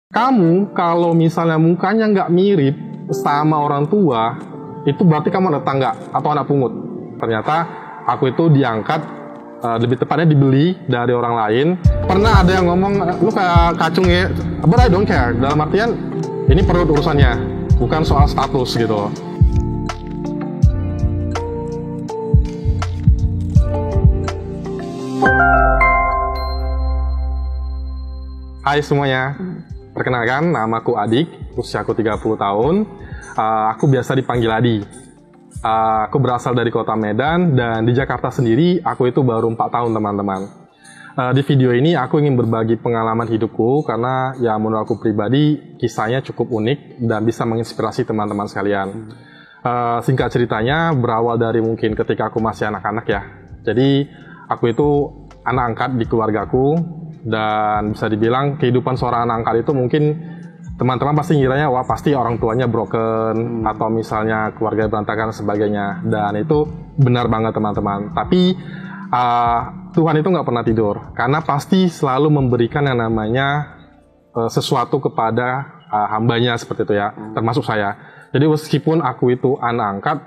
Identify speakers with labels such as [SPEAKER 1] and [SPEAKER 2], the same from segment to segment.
[SPEAKER 1] Kamu kalau misalnya mukanya nggak mirip sama orang tua, itu berarti kamu anak tangga atau anak pungut. Ternyata aku itu diangkat, lebih tepatnya dibeli dari orang lain. Pernah ada yang ngomong, lu kayak kacung ya, but I don't care. Dalam artian, ini perut urusannya, bukan soal status gitu. Hai semuanya. Perkenalkan, namaku Adik, usiaku 30 tahun, aku biasa dipanggil Adi. Aku berasal dari kota Medan, dan di Jakarta sendiri, aku itu baru 4 tahun teman-teman. Di video ini, aku ingin berbagi pengalaman hidupku, karena ya menurut aku pribadi, kisahnya cukup unik, dan bisa menginspirasi teman-teman sekalian. Singkat ceritanya, berawal dari mungkin ketika aku masih anak-anak ya. Jadi, aku itu anak angkat di keluargaku, dan bisa dibilang kehidupan seorang anak angkat itu mungkin teman-teman pasti ngiranya wah pasti orang tuanya broken atau misalnya keluarga berantakan dan sebagainya, dan itu benar banget teman-teman. Tapi Tuhan itu nggak pernah tidur, karena pasti selalu memberikan yang namanya sesuatu kepada hambanya seperti itu ya, termasuk saya. Jadi meskipun aku itu anak angkat,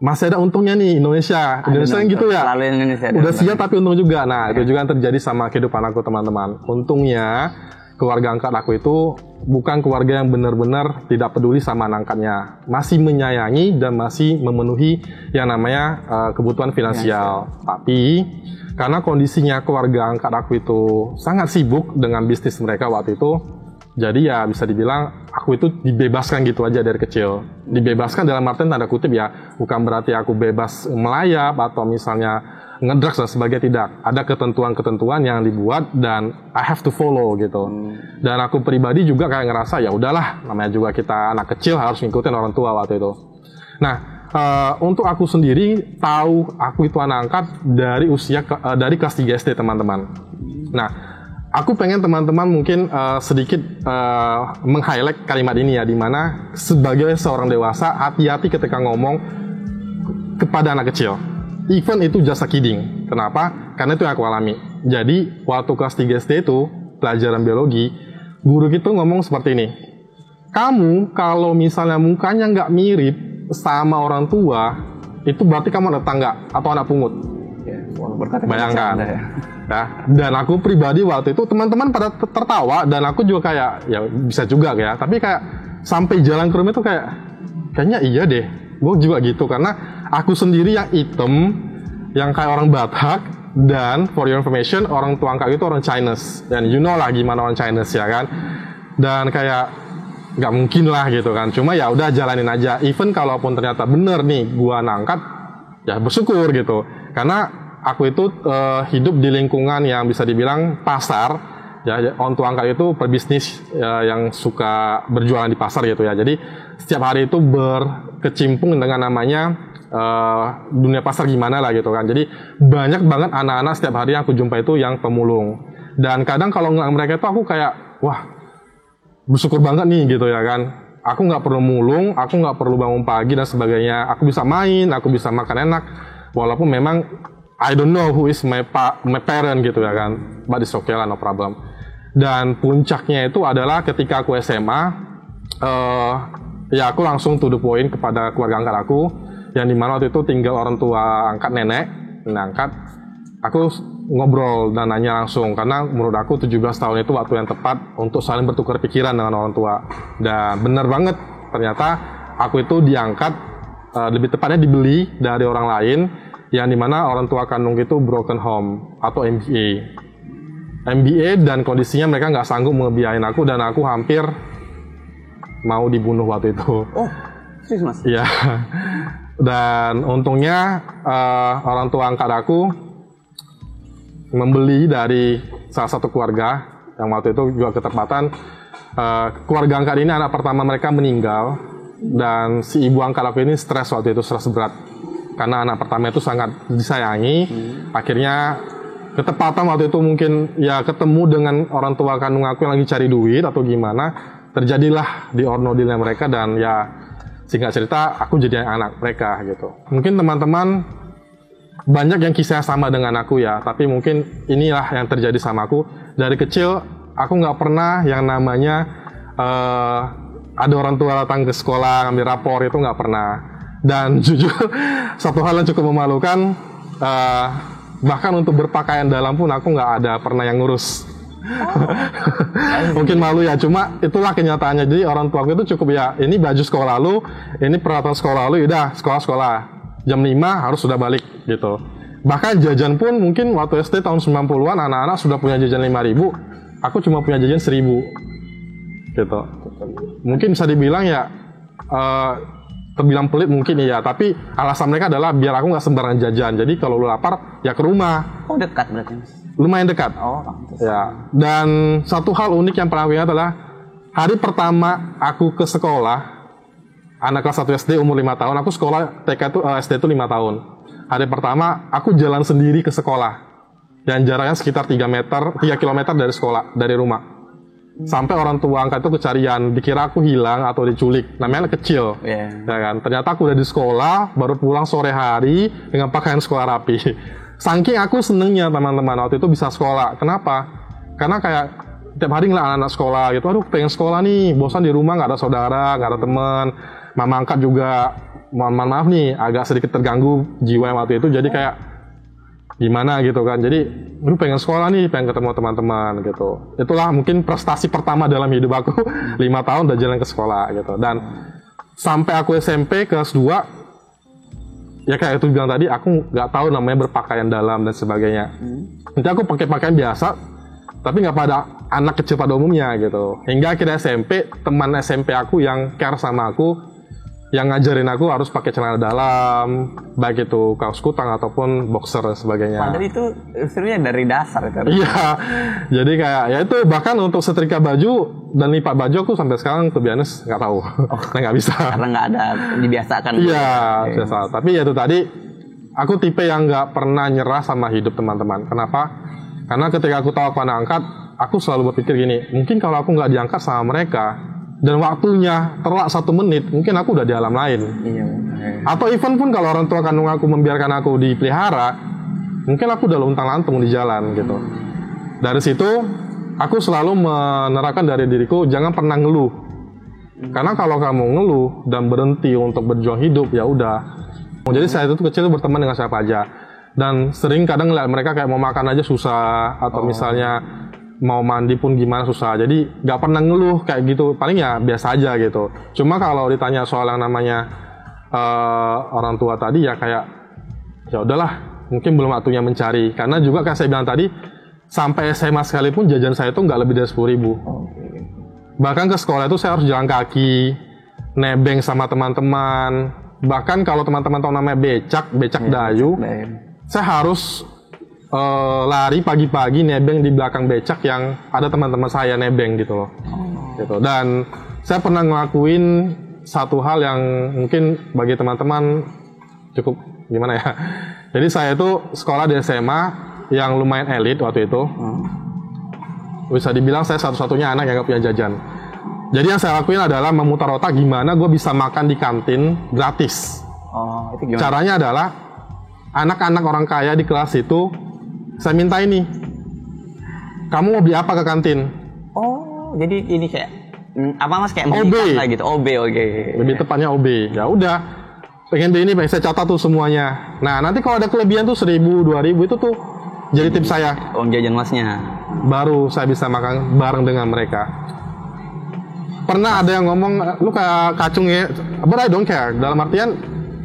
[SPEAKER 1] masih ada untungnya nih Indonesia yang gitu ya.
[SPEAKER 2] Indonesia
[SPEAKER 1] udah siap tapi untung juga. Nah, itu juga yang terjadi sama kehidupan aku teman-teman. Untungnya keluarga angkat aku itu bukan keluarga yang benar-benar tidak peduli sama anak angkatnya. Masih menyayangi dan masih memenuhi yang namanya kebutuhan finansial. Tapi karena kondisinya keluarga angkat aku itu sangat sibuk dengan bisnis mereka waktu itu, jadi ya bisa dibilang aku itu dibebaskan gitu aja dari kecil. Dibebaskan dalam artian tanda kutip ya, bukan berarti aku bebas melayap atau misalnya ngedrugs dan sebagainya, tidak. Ada ketentuan-ketentuan yang dibuat dan I have to follow gitu. Dan aku pribadi juga kayak ngerasa ya udahlah, namanya juga kita anak kecil harus ngikutin orang tua waktu itu. Nah, untuk aku sendiri tahu aku itu anak angkat dari dari kelas 3 SD teman-teman. Nah, aku pengen teman-teman mungkin sedikit meng-highlight kalimat ini ya, dimana sebagai seorang dewasa hati-hati ketika ngomong kepada anak kecil. Even itu just a kidding. Kenapa? Karena itu yang aku alami. Jadi waktu kelas 3 SD itu pelajaran biologi, guru kita ngomong seperti ini. Kamu kalau misalnya mukanya nggak mirip sama orang tua, itu berarti kamu anak tangga atau anak pungut. Bayangkan. Ya, dan aku pribadi waktu itu teman-teman pada tertawa dan aku juga kayak ya bisa juga ya, tapi kayak sampai jalan ke rumah itu kayaknya iya deh, gue juga gitu, karena aku sendiri yang hitam, yang kayak orang Batak, dan for your information orang tua angkat itu orang Chinese, dan you know lah gimana orang Chinese ya kan, dan kayak nggak mungkin lah gitu kan, cuma ya udah jalanin aja. Even kalaupun ternyata bener nih gue angkat, ya bersyukur gitu, karena aku itu hidup di lingkungan yang bisa dibilang pasar, ya orang tua angkat itu pebisnis yang suka berjualan di pasar gitu ya. Jadi setiap hari itu berkecimpung dengan namanya dunia pasar gimana lah gitu kan. Jadi banyak banget anak-anak setiap hari yang aku jumpa itu yang pemulung. Dan kadang kalau nggak mereka itu aku kayak wah bersyukur banget nih gitu ya kan. Aku nggak perlu mulung, aku nggak perlu bangun pagi dan sebagainya. Aku bisa main, aku bisa makan enak. Walaupun memang I don't know who is my parent gitu ya kan, but it's okay lah, no problem. Dan puncaknya itu adalah ketika aku SMA, ya aku langsung to the point kepada keluarga angkat aku, yang dimana waktu itu tinggal orang tua angkat nenek angkat. Aku ngobrol dan nanya langsung, karena menurut aku 17 tahun itu waktu yang tepat untuk saling bertukar pikiran dengan orang tua. Dan benar banget, ternyata aku itu diangkat, lebih tepatnya dibeli dari orang lain, yang dimana orang tua kandung itu broken home atau MBA, dan kondisinya mereka nggak sanggup ngebiayain aku, dan aku hampir mau dibunuh waktu itu.
[SPEAKER 2] Oh, serius mas?
[SPEAKER 1] Iya. Dan untungnya orang tua angkat aku membeli dari salah satu keluarga yang waktu itu juga ketepatan. Keluarga angkat ini anak pertama mereka meninggal, dan si ibu angkat aku ini stres waktu itu, stres berat. Karena anak pertama itu sangat disayangi, akhirnya ketepatan waktu itu mungkin ya ketemu dengan orang tua kandung aku yang lagi cari duit atau gimana, terjadilah di ornodilnya mereka, dan ya singkat cerita aku jadi anak mereka gitu. Mungkin teman-teman banyak yang kisah sama dengan aku ya, tapi mungkin inilah yang terjadi sama aku. Dari kecil aku nggak pernah yang namanya ada orang tua datang ke sekolah ngambil rapor, itu nggak pernah. Dan jujur satu hal yang cukup memalukan, bahkan untuk berpakaian dalam pun aku nggak ada pernah yang ngurus. Mungkin malu ya, cuma itulah kenyataannya. Jadi orang tua aku itu cukup ya, ini baju sekolah lu, ini peralatan sekolah lu, udah sekolah jam 5 harus sudah balik gitu. Bahkan jajan pun mungkin waktu SD tahun 90-an anak-anak sudah punya jajan 5.000, aku cuma punya jajan 1.000 gitu. Mungkin bisa dibilang ya terbilang pelit mungkin iya, tapi alasan mereka adalah biar aku nggak sembarangan jajan. Jadi kalau lu lapar ya ke rumah.
[SPEAKER 2] Oh, dekat berarti.
[SPEAKER 1] Lumayan dekat.
[SPEAKER 2] Oh,
[SPEAKER 1] ya. Dan satu hal unik yang pernah aku ingat adalah hari pertama aku ke sekolah, anak kelas 1 SD umur 5 tahun, aku sekolah TK itu SD itu 5 tahun. Hari pertama aku jalan sendiri ke sekolah. Yang jaraknya sekitar 3 km dari sekolah, dari rumah. Sampai orang tua angkat itu kecarian, dikira aku hilang atau diculik. Namanya anak kecil. Ya kan? Ternyata aku udah di sekolah, baru pulang sore hari dengan pakaian sekolah rapi. Saking aku senengnya teman-teman waktu itu bisa sekolah. Kenapa? Karena kayak tiap hari ngeliat anak-anak sekolah gitu. Aduh, pengen sekolah nih, bosan di rumah, nggak ada saudara, nggak ada teman. Mama angkat juga, mohon maaf nih, agak sedikit terganggu jiwa waktu itu. Jadi kayak gimana gitu kan. Jadi, aduh pengen sekolah nih, pengen ketemu teman-teman gitu. Itulah mungkin prestasi pertama dalam hidup aku. 5 tahun udah jalan ke sekolah gitu. Dan sampai aku SMP kelas 2, ya kayak itu bilang tadi, aku nggak tahu namanya berpakaian dalam dan sebagainya. Nanti aku pakai pakaian biasa, tapi nggak pada anak kecil pada umumnya gitu. Hingga akhirnya SMP, teman SMP aku yang care sama aku, yang ngajarin aku harus pakai celana dalam, baik itu kaos kutang ataupun boxer dan sebagainya.
[SPEAKER 2] Padahal itu sebenarnya dari dasar kan?
[SPEAKER 1] Iya, jadi kayak ya itu bahkan untuk setrika baju dan lipat baju aku sampai sekarang tuh biasa nggak tahu, nggak bisa.
[SPEAKER 2] Karena nggak ada dibiasakan.
[SPEAKER 1] Iya, biasa. Tapi ya itu tadi, aku tipe yang nggak pernah nyerah sama hidup teman-teman. Kenapa? Karena ketika aku tahu aku anak angkat, aku selalu berpikir gini, mungkin kalau aku nggak diangkat sama mereka, dan waktunya terlak 1 menit, mungkin aku udah di alam lain.
[SPEAKER 2] Iya.
[SPEAKER 1] Atau even pun kalau orang tua kandung aku membiarkan aku dipelihara, mungkin aku udah luntang-lantung di jalan gitu. Dari situ, aku selalu menerapkan dari diriku, jangan pernah ngeluh. Karena kalau kamu ngeluh dan berhenti untuk berjuang hidup, ya udah. Jadi saya itu kecil berteman dengan siapa aja. Dan sering kadang ngeliat mereka kayak mau makan aja susah, atau misalnya mau mandi pun gimana susah. Jadi nggak pernah ngeluh kayak gitu, paling ya biasa aja gitu. Cuma kalau ditanya soal yang namanya orang tua tadi, ya kayak ya udahlah, mungkin belum waktunya mencari. Karena juga kayak saya bilang tadi, sampai SMA sekalipun jajan saya itu nggak lebih dari 10.000. Bahkan ke sekolah itu saya harus jalan kaki, nebeng sama teman-teman. Bahkan kalau teman-teman tahu namanya becak dayu, saya harus lari pagi-pagi nebeng di belakang becak yang ada teman-teman saya nebeng gitu loh. Gitu. Dan saya pernah ngelakuin satu hal yang mungkin bagi teman-teman cukup gimana ya. Jadi saya itu sekolah di SMA yang lumayan elit waktu itu. Bisa dibilang saya satu-satunya anak yang gak punya jajan. Jadi yang saya lakuin adalah memutar otak gimana gue bisa makan di kantin gratis.
[SPEAKER 2] Itu gimana?
[SPEAKER 1] Caranya adalah anak-anak orang kaya di kelas itu saya minta ini, kamu mau beli apa ke kantin?
[SPEAKER 2] Oh, jadi ini kayak apa mas kayak
[SPEAKER 1] OB
[SPEAKER 2] lah gitu, OB.
[SPEAKER 1] Lebih tepatnya OB. Ya udah, pengen beli ini, pengen saya catat tuh semuanya. Nah nanti kalau ada kelebihan tuh 1.000, 2.000 itu tuh jadi tips saya.
[SPEAKER 2] Uang jajan masnya.
[SPEAKER 1] Baru saya bisa makan bareng dengan mereka. Pernah ada yang ngomong, lu kayak kacung ya, but I don't care. Dalam artian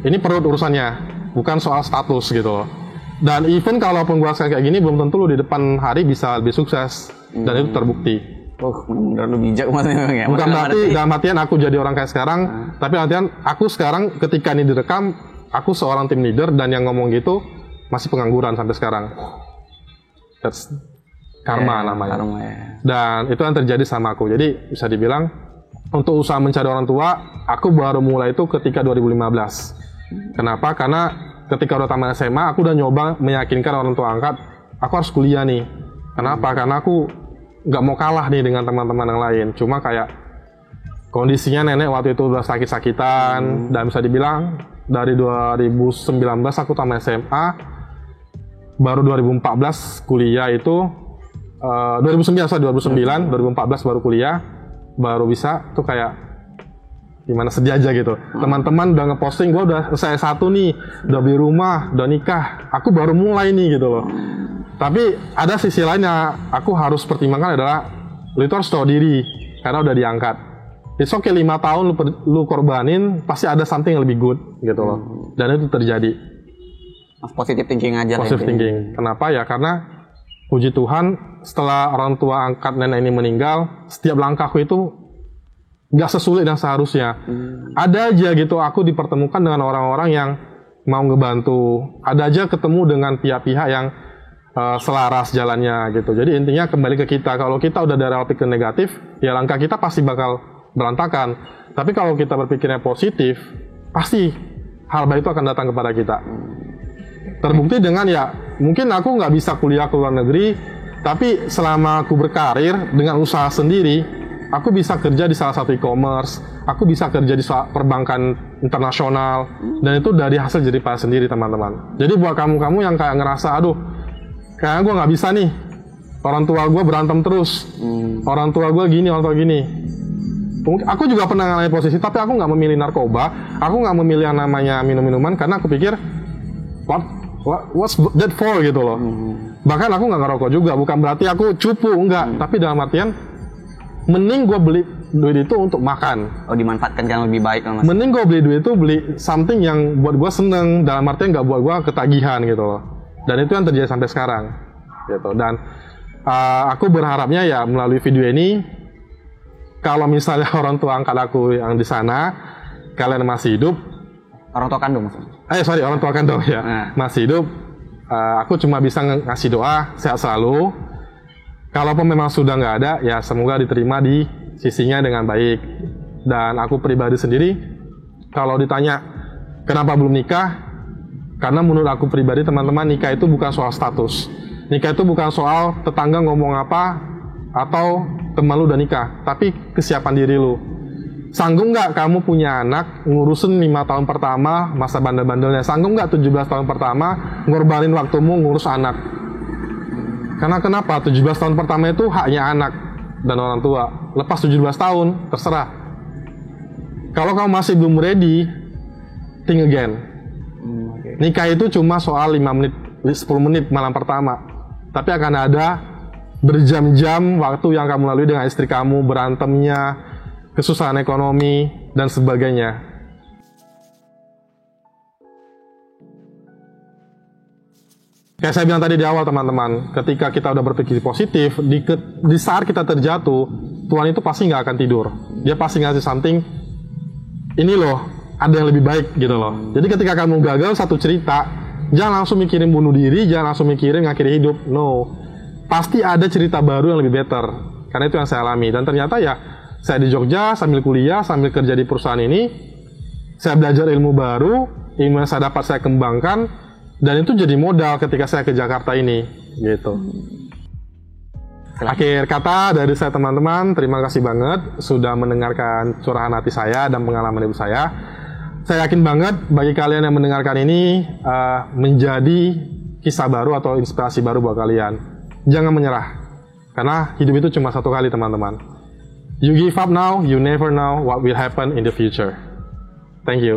[SPEAKER 1] ini perut urusannya, bukan soal status gitu loh. Dan even kalaupun gue kayak gini, belum tentu lu di depan hari bisa lebih sukses. Dan itu terbukti.
[SPEAKER 2] Bener lu bijak maksudnya ya.
[SPEAKER 1] Bukan berarti dalam artian aku jadi orang kayak sekarang, tapi artian aku sekarang ketika ini direkam, aku seorang tim leader dan yang ngomong gitu masih pengangguran sampai sekarang. That's karma namanya.
[SPEAKER 2] Karma, ya.
[SPEAKER 1] Dan itu yang terjadi sama aku. Jadi bisa dibilang untuk usaha mencari orang tua, aku baru mulai itu ketika 2015. Kenapa? Karena ketika udah tamat SMA, aku udah nyoba meyakinkan orang tua angkat, aku harus kuliah nih. Kenapa? Karena aku nggak mau kalah nih dengan teman-teman yang lain. Cuma kayak kondisinya nenek waktu itu udah sakit-sakitan, dan bisa dibilang dari 2019 aku tamat SMA, baru 2014 kuliah itu 2009, 2014 baru kuliah, baru bisa tuh kayak gimana sedih aja gitu. Teman-teman udah ngeposting, gue udah selesai S1 nih, udah beli rumah, udah nikah, aku baru mulai nih gitu loh. Tapi ada sisi lainnya, aku harus pertimbangkan adalah lu itu harus tahu diri karena udah diangkat. It's okay 5 tahun lu korbanin, pasti ada something yang lebih good gitu loh. Dan itu terjadi.
[SPEAKER 2] Positive thinking aja.
[SPEAKER 1] Positive thinking. Kenapa ya? Karena puji Tuhan setelah orang tua angkat nenek ini meninggal, setiap langkahku itu gak sesulit yang seharusnya. Ada aja gitu aku dipertemukan dengan orang-orang yang mau ngebantu. Ada aja ketemu dengan pihak-pihak yang selaras jalannya gitu. Jadi intinya kembali ke kita. Kalau kita udah dari pikir negatif, ya langkah kita pasti bakal berantakan. Tapi kalau kita berpikirnya positif, pasti hal baik itu akan datang kepada kita. Terbukti dengan ya, mungkin aku nggak bisa kuliah ke luar negeri, tapi selama aku berkarir dengan usaha sendiri, aku bisa kerja di salah satu e-commerce, aku bisa kerja di perbankan internasional, dan itu dari hasil jerih payah sendiri teman-teman. Jadi buat kamu-kamu yang kayak ngerasa, aduh, kayaknya gue nggak bisa nih, orang tua gue berantem terus, orang tua gue gini, orang tua gini. Aku juga pernah ngalamin posisi, tapi aku nggak memilih narkoba, aku nggak memilih yang namanya minum-minuman, karena aku pikir, what's that for gitu loh. Bahkan aku nggak ngerokok juga, bukan berarti aku cupu, enggak. Tapi dalam artian, mending gue beli duit itu untuk makan.
[SPEAKER 2] Oh, dimanfaatkan yang lebih baik Mas.
[SPEAKER 1] Mending gue beli duit itu beli something yang buat gue seneng, dalam artian nggak buat gue ketagihan gitu loh. Dan itu yang terjadi sampai sekarang gitu. Dan aku berharapnya ya melalui video ini, kalau misalnya orang tua angkat aku yang di sana, kalian masih hidup,
[SPEAKER 2] orang tua kandung maksudnya?
[SPEAKER 1] Orang tua kandung ya, masih hidup, aku cuma bisa ngasih doa sehat selalu. Kalaupun memang sudah nggak ada, ya semoga diterima di sisinya dengan baik. Dan aku pribadi sendiri, kalau ditanya kenapa belum nikah, karena menurut aku pribadi teman-teman, nikah itu bukan soal status. Nikah itu bukan soal tetangga ngomong apa, atau teman lu udah nikah, tapi kesiapan diri lu. Sanggup nggak kamu punya anak, ngurusin 5 tahun pertama, masa bandel-bandelnya? Sanggup nggak 17 tahun pertama, ngorbanin waktumu ngurus anak? Karena kenapa? 17 tahun pertama itu haknya anak dan orang tua. Lepas 17 tahun, terserah. Kalau kamu masih belum ready, think again. Nikah itu cuma soal 5 menit, 10 menit malam pertama. Tapi akan ada berjam-jam waktu yang kamu lalui dengan istri kamu, berantemnya, kesusahan ekonomi, dan sebagainya. Kayak saya bilang tadi di awal teman-teman, ketika kita udah berpikir positif, di saat kita terjatuh, Tuhan itu pasti nggak akan tidur. Dia pasti ngasih something, ini loh, ada yang lebih baik gitu loh. Jadi ketika kamu gagal satu cerita, jangan langsung mikirin bunuh diri, jangan langsung mikirin ngakhiri hidup, no. Pasti ada cerita baru yang lebih better. Karena itu yang saya alami. Dan ternyata ya, saya di Jogja sambil kuliah, sambil kerja di perusahaan ini, saya belajar ilmu baru, ilmu yang saya dapat saya kembangkan, dan itu jadi modal ketika saya ke Jakarta ini, gitu. Akhir kata dari saya teman-teman, terima kasih banget sudah mendengarkan curahan hati saya dan pengalaman ibu saya. Saya yakin banget bagi kalian yang mendengarkan ini menjadi kisah baru atau inspirasi baru buat kalian. Jangan menyerah, karena hidup itu cuma satu kali teman-teman. You give up now, you never know what will happen in the future. Thank you.